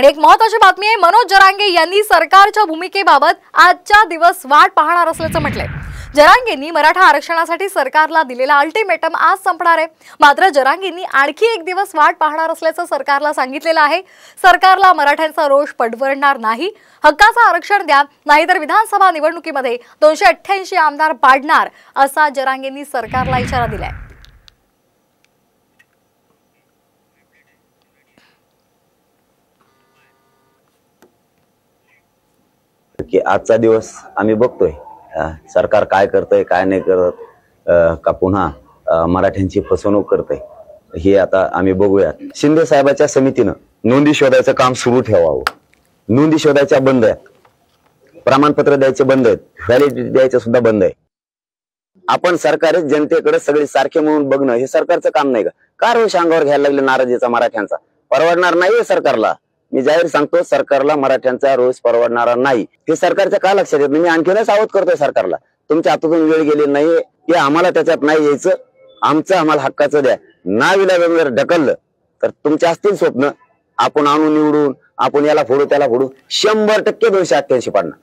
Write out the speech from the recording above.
आणि एक महत्त्वाची बातमी आहे, मनोज जरांगे यांनी सरकारच्या भूमिकेबाबत आजचा दिवस वाट पाहणार असल्याचं म्हटलंय। जरांगेंनी मराठा आरक्षणासाठी सरकारला दिलेला अल्टिमेटम आज संपणार आहे। मात्र जरांगेंनी आणखी एक दिवस वाट पाहणार असल्याचं सरकारला सांगितलेलं आहे। सरकारला मराठ्यांचा रोष पडवणार नाही, हक्काचं आरक्षण द्या, नाहीतर विधानसभा निवडणुकीमध्ये 288 आमदार पाडणार, असा जरांगेंनी सरकारला इशारा दिलाय। की आजचा दिवस आम्ही बघतोय सरकार काय करतंय काय नाही करत, का पुन्हा मराठ्यांची फसवणूक करतंय हे आता आम्ही बघूया। शिंदे साहेबाच्या समितीनं नोंदी शोधायचं काम सुरू ठेवावं। नोंदी शोधायच्या बंद आहेत, प्रमाणपत्र द्यायचे बंद आहेत, व्हॅलिडिटी द्यायचं सुद्धा बंद आहे। आपण सरकारी जनतेकडे सगळे सारखे म्हणून बघणं हे सरकारचं काम नाही का रोष अंगावर घ्यायला लागले नाराजीचा मराठ्यांचा? परवडणार नाहीये सरकारला। मी जाहीर सांगतो, सरकारला मराठ्यांचा रोष परवडणारा नाही। हे सरकारच्या का लक्षात येत नाही? मी आणखीनच सावध करतोय सरकारला, तुमच्या हातातून वेळ गेली नाहीये की आम्हाला त्याच्यात नाही यायचं, आमचं आम्हाला हक्काचं द्या। नाविलाजाने जर ढकललं तर तुमचे असतील स्वप्न, आपण आणून निवडून आपण याला फोडू त्याला फोडू, 100% 288 पाडणार।